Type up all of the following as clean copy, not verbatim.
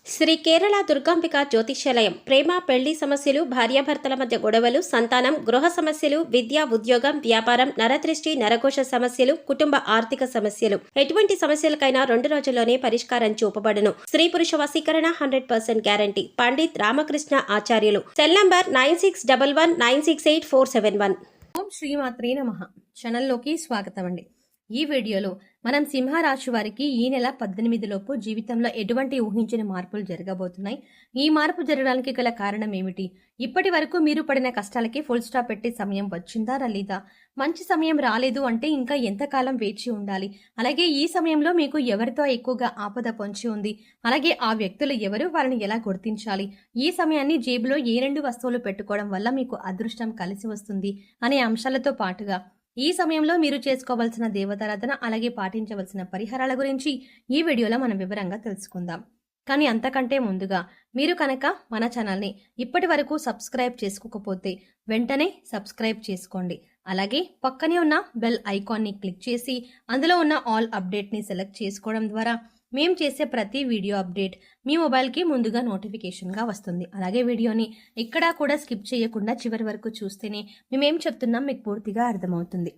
శ్రీ కేరళ దుర్గాంబిక జ్యోతిష్యాలయం ప్రేమ పెళ్లి సమస్యలు, భార్యాభర్తల మధ్య గొడవలు, సంతానం, గృహ సమస్యలు, విద్య, ఉద్యోగం, వ్యాపారం, నరదృష్టి, నరకోశ సమస్యలు, కుటుంబ ఆర్థిక సమస్యలు, ఎటువంటి సమస్యలకైనా 2 రోజుల్లోనే పరిష్కారం చూపబడును. స్త్రీ పురుష వశీకరణ 100% గ్యారంటీ. పండిత్ రామకృష్ణ ఆచార్యులు. Cell number 9611968471. ఓం శ్రీమాత్రే నమః. ఛానల్లోకి స్వాగతం అండి. ఈ వీడియోలో మనం సింహరాశి వారికి ఈ నెల 18 లోపు జీవితంలో ఎటువంటి ఊహించిన మార్పులు జరగబోతున్నాయి, ఈ మార్పు జరగడానికి గల కారణం ఏమిటి, ఇప్పటి వరకు మీరు పడిన కష్టాలకి ఫుల్ స్టాప్ పెట్టే సమయం వచ్చిందా లేదా, మంచి సమయం రాలేదు అంటే ఇంకా ఎంతకాలం వేచి ఉండాలి, అలాగే ఈ సమయంలో మీకు ఎవరితో ఎక్కువగా ఆపద పొంచి ఉంది, అలాగే ఆ వ్యక్తులు ఎవరు, వారిని ఎలా గుర్తించాలి, ఈ సమయాన్ని జేబులో ఏ 2 వస్తువులు పెట్టుకోవడం వల్ల మీకు అదృష్టం కలిసి వస్తుంది అనే అంశాలతో పాటుగా ఈ సమయంలో మీరు చేసుకోవాల్సిన దేవతారాధన, అలాగే పాటించవలసిన పరిహారాల గురించి ఈ వీడియోలో మనం వివరంగా తెలుసుకుందాం. కానీ అంతకంటే ముందుగా మీరు కనుక మన ఛానల్ని ఇప్పటి వరకు సబ్స్క్రైబ్ చేసుకోకపోతే వెంటనే సబ్స్క్రైబ్ చేసుకోండి. అలాగే పక్కనే ఉన్న బెల్ ఐకాన్ని క్లిక్ చేసి అందులో ఉన్న ఆల్ అప్డేట్ని సెలెక్ట్ చేసుకోవడం ద్వారా మేము చేసే ప్రతి వీడియో అప్డేట్ మీ మొబైల్కి ముందుగా నోటిఫికేషన్గా వస్తుంది. అలాగే వీడియోని ఎక్కడా కూడా స్కిప్ చేయకుండా చివరి వరకు చూస్తేనే మేమేం చెప్తున్నాం మీకు పూర్తిగా అర్థమవుతుంది.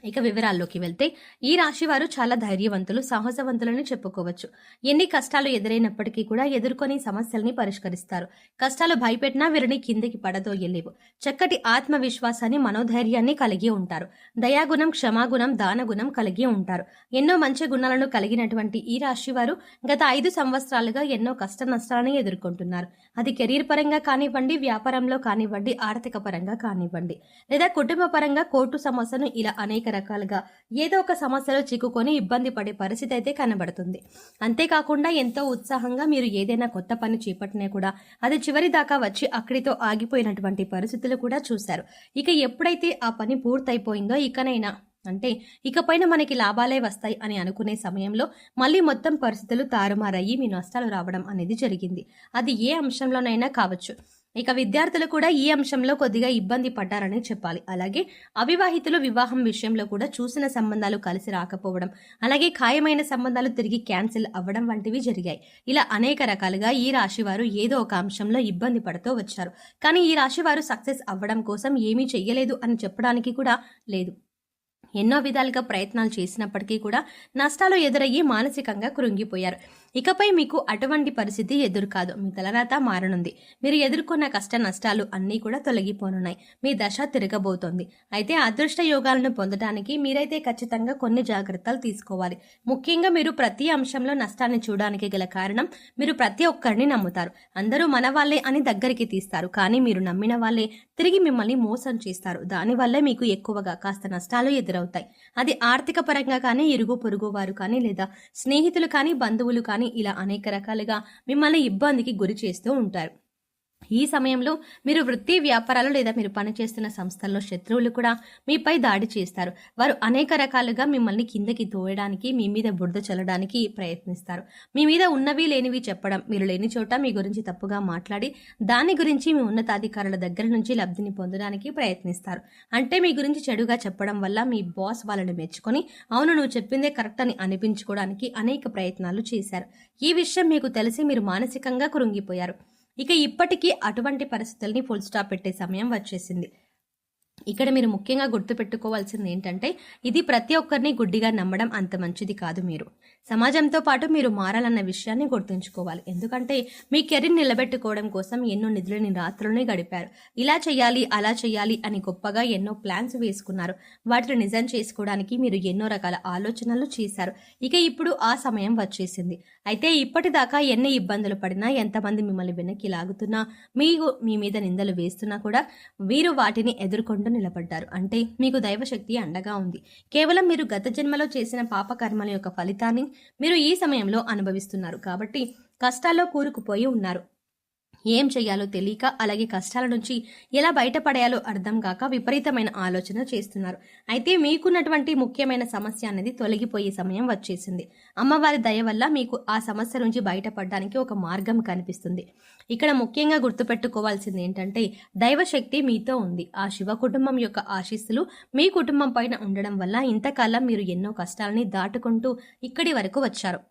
ఇక వివరాల్లోకి వెళ్తే ఈ రాశి వారు చాలా ధైర్యవంతులు, సాహసవంతులని చెప్పుకోవచ్చు. ఎన్ని కష్టాలు ఎదురైనప్పటికీ కూడా ఎదుర్కొని సమస్యల్ని పరిష్కరిస్తారు. కష్టాలు భయపెట్టినా వీరిని కిందికి పడదోయలేవు. చక్కటి ఆత్మవిశ్వాసాన్ని, మనోధైర్యాన్ని కలిగి ఉంటారు. దయాగుణం, క్షమాగుణం, దానగుణం కలిగి ఉంటారు. ఎన్నో మంచి గుణాలను కలిగినటువంటి ఈ రాశి వారు గత 5 సంవత్సరాలుగా ఎన్నో కష్ట నష్టాలను ఎదుర్కొంటున్నారు. అది కెరీర్ పరంగా కానివ్వండి, వ్యాపారంలో కానివ్వండి, ఆర్థిక పరంగా కానివ్వండి, లేదా కుటుంబ పరంగా కోర్టు సమస్యను, ఇలా అనేక రకాలుగా ఏదో ఒక సమస్యలో చిక్కుకొని ఇబ్బంది పడే పరిస్థితి అయితే కనబడుతుంది. అంతేకాకుండా ఎంతో ఉత్సాహంగా మీరు ఏదైనా కొత్త పని చేపట్టినా కూడా అది చివరి దాకా వచ్చి అక్కడితో ఆగిపోయినటువంటి పరిస్థితులు కూడా చూశారు. ఇక ఎప్పుడైతే ఆ పని పూర్తయిపోయిందో ఇకనైనా అంటే ఇకపైన మనకి లాభాలే వస్తాయి అని అనుకునే సమయంలో మళ్ళీ మొత్తం పరిస్థితులు తారుమారయ్యి మీ నష్టాలు రావడం అనేది జరిగింది. అది ఏ అంశంలోనైనా కావచ్చు. ఇక విద్యార్థులు కూడా ఈ అంశంలో కొద్దిగా ఇబ్బంది పడ్డారని చెప్పాలి. అలాగే అవివాహితులు వివాహం విషయంలో కూడా చూసిన సంబంధాలు కలిసి రాకపోవడం, అలాగే ఖాయమైన సంబంధాలు తిరిగి క్యాన్సిల్ అవ్వడం వంటివి జరిగాయి. ఇలా అనేక రకాలుగా ఈ రాశి వారు ఏదో ఒక అంశంలో ఇబ్బంది పడుతూ వచ్చారు. కానీ ఈ రాశి వారు సక్సెస్ అవ్వడం కోసం ఏమీ చెయ్యలేదు అని చెప్పడానికి కూడా లేదు. ఎన్నో విధాలుగా ప్రయత్నాలు చేసినప్పటికీ కూడా నష్టాలు ఎదురయ్యి మానసికంగా కృంగిపోయారు. ఇకపై మీకు అటువంటి పరిస్థితి ఎదురు కాదు. మీ తలరాత మారనుంది. మీరు ఎదుర్కొన్న కష్ట నష్టాలు అన్నీ కూడా తొలగిపోనున్నాయి. మీ దశ తిరగబోతోంది. అయితే అదృష్ట యోగాలను పొందడానికి మీరైతే ఖచ్చితంగా కొన్ని జాగ్రత్తలు తీసుకోవాలి. ముఖ్యంగా మీరు ప్రతి అంశంలో నష్టాన్ని చూడడానికి గల కారణం మీరు ప్రతి ఒక్కరిని నమ్ముతారు. అందరూ మన వాళ్ళే అని దగ్గరికి తీస్తారు. కానీ మీరు నమ్మిన వాళ్ళే తిరిగి మిమ్మల్ని మోసం చేస్తారు. దానివల్లే మీకు ఎక్కువగా కాస్త నష్టాలు ఎదురవుతాయి. అది ఆర్థిక పరంగా కానీ, ఇరుగు పొరుగు వారు కానీ, లేదా స్నేహితులు కానీ, బంధువులు కానీ, ఇలా అనేక రకాలుగా మిమ్మల్ని ఇబ్బందికి గురి చేస్తూ ఉంటారు. ఈ సమయంలో మీరు వృత్తి వ్యాపారాలు లేదా మీరు పనిచేస్తున్న సంస్థల్లో శత్రువులు కూడా మీపై దాడి చేస్తారు. వారు అనేక రకాలుగా మిమ్మల్ని కిందకి తోయడానికి, మీ మీద బురద చల్లడానికి ప్రయత్నిస్తారు. మీ మీద ఉన్నవి లేనివి చెప్పడం, మీరు లేని చోట మీ గురించి తప్పుగా మాట్లాడి దాని గురించి మీ ఉన్నతాధికారుల దగ్గర నుంచి లబ్ధిని పొందడానికి ప్రయత్నిస్తారు. అంటే మీ గురించి చెడుగా చెప్పడం వల్ల మీ బాస్ వాళ్ళని మెచ్చుకొని అవును నువ్వు చెప్పిందే కరెక్ట్ అని అనిపించుకోవడానికి అనేక ప్రయత్నాలు చేశారు. ఈ విషయం మీకు తెలిసి మీరు మానసికంగా కృంగిపోయారు. ఇక ఇప్పటికీ అటువంటి పరిస్థితుల్ని ఫుల్ స్టాప్ పెట్టే సమయం వచ్చేసింది. ఇక్కడ మీరు ముఖ్యంగా గుర్తుపెట్టుకోవాల్సింది ఏంటంటే ఇది ప్రతి ఒక్కరిని గుడ్డిగా నమ్మడం అంత మంచిది కాదు. మీరు సమాజంతో పాటు మీరు మారాలన్న విషయాన్ని గుర్తుంచుకోవాలి. ఎందుకంటే మీ కెరీర్ నిలబెట్టుకోవడం కోసం ఎన్నో నిధులని రాత్రులని గడిపారు. ఇలా చేయాలి, అలా చేయాలి అని గొప్పగా ఎన్నో ప్లాన్స్ వేసుకున్నారు. వాటిని నిజం చేసుకోవడానికి మీరు ఎన్నో రకాల ఆలోచనలు చేశారు. ఇక ఇప్పుడు ఆ సమయం వచ్చేసింది. అయితే ఇప్పటిదాకా ఎన్ని ఇబ్బందులు పడినా, ఎంతమంది మిమ్మల్ని వెనక్కి లాగుతున్నా, మీ మీద నిందలు వేస్తున్నా కూడా వీరు వాటిని ఎదుర్కొంటూ నిలబడ్డారు. అంటే మీకు దైవశక్తి అండగా ఉంది. కేవలం మీరు గత జన్మలో చేసిన పాపకర్మల యొక్క ఫలితాన్ని మీరు ఈ సమయంలో అనుభవిస్తున్నారు. కాబట్టి కష్టాల్లో కూరుకుపోయి ఉన్నారు. ఏం చేయాలో తెలియక, అలాగే కష్టాల నుంచి ఎలా బయటపడేయాలో అర్థం కాక విపరీతమైన ఆలోచన చేస్తున్నారు. అయితే మీకున్నటువంటి ముఖ్యమైన సమస్య అనేది తొలగిపోయే సమయం వచ్చేసింది. అమ్మవారి దయ వల్ల మీకు ఆ సమస్య నుంచి బయటపడడానికి ఒక మార్గం కనిపిస్తుంది. ఇక్కడ ముఖ్యంగా గుర్తుపెట్టుకోవాల్సింది ఏంటంటే దైవశక్తి మీతో ఉంది. ఆ శివ కుటుంబం యొక్క ఆశీస్సులు మీ కుటుంబం పైన ఉండడం వల్ల ఇంతకాలం మీరు ఎన్నో కష్టాలని దాటుకుంటూ ఇక్కడి వరకు వచ్చారు.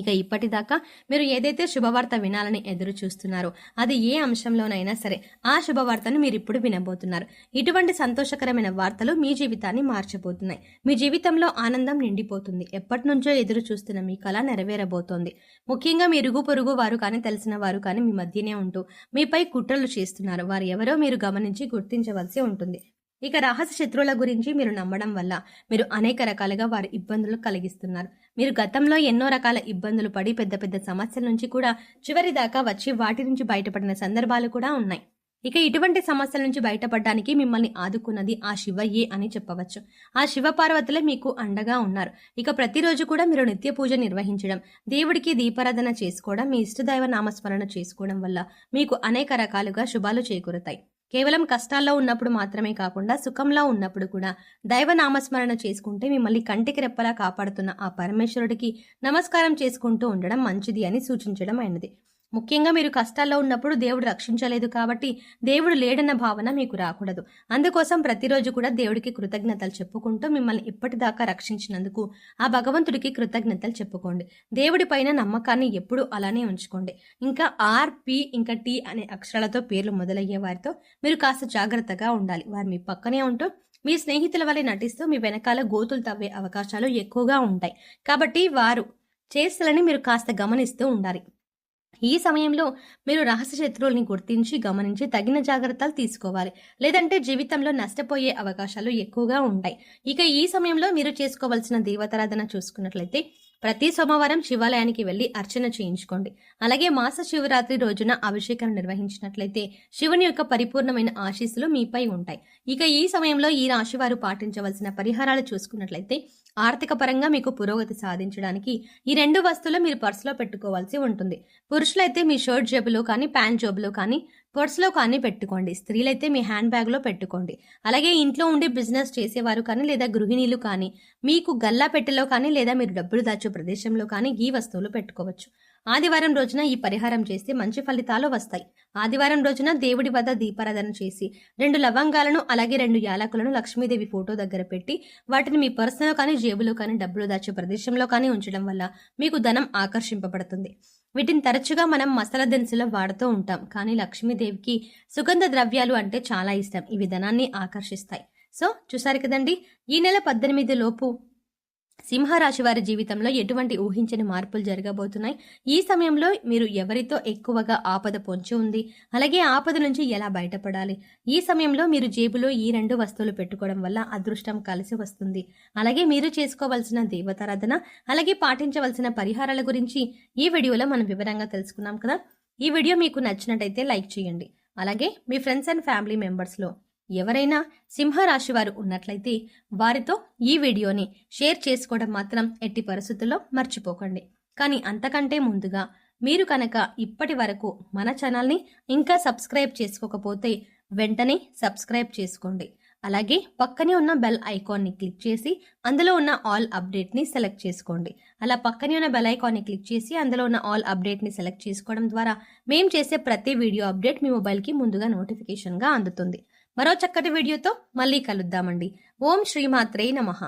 ఇక ఇప్పటిదాకా మీరు ఏదైతే శుభవార్త వినాలని ఎదురు చూస్తున్నారో అది ఏ అంశంలోనైనా సరే ఆ శుభవార్తను మీరు ఇప్పుడు వినబోతున్నారు. ఇటువంటి సంతోషకరమైన వార్తలు మీ జీవితాన్ని మార్చబోతున్నాయి. మీ జీవితంలో ఆనందం నిండిపోతుంది. ఎప్పటి నుంచో ఎదురు చూస్తున్న మీ కల నెరవేరబోతోంది. ముఖ్యంగా మీ ఇరుగు పొరుగు వారు కానీ తెలిసిన వారు కానీ మీ మధ్యనే ఉంటూ మీపై కుట్రలు చేస్తున్నారు. వారు ఎవరో మీరు గమనించి గుర్తించవలసి ఉంటుంది. ఇక రహస్య శత్రువుల గురించి మీరు నమ్మడం వల్ల మీరు అనేక రకాలుగా వారి ఇబ్బందులు కలిగిస్తున్నారు. మీరు గతంలో ఎన్నో రకాల ఇబ్బందులు పడి పెద్ద పెద్ద సమస్యల నుంచి కూడా చివరి దాకా వచ్చి వాటి నుంచి బయటపడిన సందర్భాలు కూడా ఉన్నాయి. ఇక ఇటువంటి సమస్యల నుంచి బయటపడడానికి మిమ్మల్ని ఆదుకున్నది ఆ శివయ్యే అని చెప్పవచ్చు. ఆ శివ పార్వతులే మీకు అండగా ఉన్నారు. ఇక ప్రతిరోజు కూడా మీరు నిత్య పూజ నిర్వహించడం, దేవుడికి దీపారాధన చేసుకోవడం, మీ ఇష్టదైవ నామస్మరణ చేసుకోవడం వల్ల మీకు అనేక రకాలుగా శుభాలు చేకూరుతాయి. కేవలం కష్టాల్లో ఉన్నప్పుడు మాత్రమే కాకుండా సుఖంలో ఉన్నప్పుడు కూడా దైవ నామస్మరణ చేసుకుంటే మిమ్మల్ని కంటికి రెప్పలా కాపాడుతున్న ఆ పరమేశ్వరుడికి నమస్కారం చేసుకుంటూ ఉండడం మంచిది అని సూచించడం అయినది. ముఖ్యంగా మీరు కష్టాల్లో ఉన్నప్పుడు దేవుడు రక్షించలేదు కాబట్టి దేవుడు లేడన్న భావన మీకు రాకూడదు. అందుకోసం ప్రతిరోజు కూడా దేవుడికి కృతజ్ఞతలు చెప్పుకుంటూ మిమ్మల్ని ఇప్పటిదాకా రక్షించినందుకు ఆ భగవంతుడికి కృతజ్ఞతలు చెప్పుకోండి. దేవుడి పైన నమ్మకాన్ని ఎప్పుడూ అలానే ఉంచుకోండి. ఇంకా ఆర్, పి, ఇంకా టి అనే అక్షరాలతో పేర్లు మొదలయ్యే వారితో మీరు కాస్త జాగ్రత్తగా ఉండాలి. వారు మీ పక్కనే ఉంటూ మీ స్నేహితుల వల్ల నటిస్తూ మీ వెనకాల గోతులు తవ్వే అవకాశాలు ఎక్కువగా ఉంటాయి. కాబట్టి వారు చేష్టలని మీరు కాస్త గమనిస్తూ ఉండాలి. ఈ సమయంలో మీరు రహస్య శత్రువుల్ని గుర్తించి గమనించి తగిన జాగ్రత్తలు తీసుకోవాలి. లేదంటే జీవితంలో నష్టపోయే అవకాశాలు ఎక్కువగా ఉంటాయి. ఇక ఈ సమయంలో మీరు చేసుకోవాల్సిన దేవతారాధన చూసుకున్నట్లయితే ప్రతి సోమవారం శివాలయానికి వెళ్లి అర్చన చేయించుకోండి. అలాగే మాస శివరాత్రి రోజున అభిషేకం నిర్వహించినట్లయితే శివుని యొక్క పరిపూర్ణమైన ఆశీస్సులు మీపై ఉంటాయి. ఇక ఈ సమయంలో ఈ రాశి వారు పాటించవలసిన పరిహారాలు చూసుకున్నట్లయితే ఆర్థిక పరంగా మీకు పురోగతి సాధించడానికి ఈ 2 వస్తువులు మీరు పర్సులో పెట్టుకోవాల్సి ఉంటుంది. పురుషులైతే మీ షర్ట్ జేబులో కానీ ప్యాంట్ జేబులో కానీ పర్సులో కానీ పెట్టుకోండి. స్త్రీలైతే మీ హ్యాండ్ బ్యాగ్లో పెట్టుకోండి. అలాగే ఇంట్లో ఉండి బిజినెస్ చేసేవారు కానీ లేదా గృహిణీలు కానీ మీకు గల్లా పెట్టెలో కానీ లేదా మీరు డబ్బులు దాచే ప్రదేశంలో కానీ ఈ వస్తువులు పెట్టుకోవచ్చు. ఆదివారం రోజున ఈ పరిహారం చేస్తే మంచి ఫలితాలు వస్తాయి. ఆదివారం రోజున దేవుడి వద్ద దీపారాధన చేసి 2 లవంగాలను అలాగే 2 యాలకులను లక్ష్మీదేవి ఫోటో దగ్గర పెట్టి వాటిని మీ పర్సులో కానీ జేబులో కానీ డబ్బులు దాచే ప్రదేశంలో కానీ ఉంచడం వల్ల మీకు ధనం ఆకర్షింపబడుతుంది. వీటిని తరచుగా మనం మసాలా దినుసులో వాడుతూ ఉంటాం. కానీ లక్ష్మీదేవికి సుగంధ ద్రవ్యాలు అంటే చాలా ఇష్టం. ఇవి ధనాన్ని ఆకర్షిస్తాయి. సో చూసారు కదండి, ఈ నెల 18 లోపు సింహరాశి వారి జీవితంలో ఎటువంటి ఊహించని మార్పులు జరగబోతున్నాయి. ఈ సమయంలో మీరు ఎవరితో ఎక్కువగా ఆపద పొంచి ఉంది, అలాగే ఆపద నుంచి ఎలా బయటపడాలి, ఈ సమయంలో మీరు జేబులో ఈ 2 వస్తువులు పెట్టుకోవడం వల్ల అదృష్టం కలిసి వస్తుంది. అలాగే మీరు చేసుకోవాల్సిన దేవతారాధన అలాగే పాటించవలసిన పరిహారాల గురించి ఈ వీడియోలో మనం వివరంగా తెలుసుకున్నాం కదా. ఈ వీడియో మీకు నచ్చినట్టయితే లైక్ చేయండి. అలాగే మీ ఫ్రెండ్స్ అండ్ ఫ్యామిలీ మెంబర్స్లో ఎవరైనా సింహరాశి వారు ఉన్నట్లయితే వారితో ఈ వీడియోని షేర్ చేసుకోవడం మాత్రం ఎట్టి పరిస్థితుల్లో మర్చిపోకండి. కానీ అంతకంటే ముందుగా మీరు కనుక ఇప్పటి వరకు మన ఛానల్ని ఇంకా సబ్స్క్రైబ్ చేసుకోకపోతే వెంటనే సబ్స్క్రైబ్ చేసుకోండి. అలాగే పక్కనే ఉన్న బెల్ ఐకాన్ని క్లిక్ చేసి అందులో ఉన్న ఆల్ అప్డేట్ని సెలెక్ట్ చేసుకోండి. అలా పక్కనే ఉన్న బెల్ ఐకాన్ని క్లిక్ చేసి అందులో ఉన్న ఆల్ అప్డేట్ని సెలెక్ట్ చేసుకోవడం ద్వారా మేము చేసే ప్రతి వీడియో అప్డేట్ మీ మొబైల్కి ముందుగా నోటిఫికేషన్గా అందుతుంది. మరో చక్కటి వీడియోతో మళ్ళీ కలుద్దామండి. ఓం శ్రీమాత్రే నమః.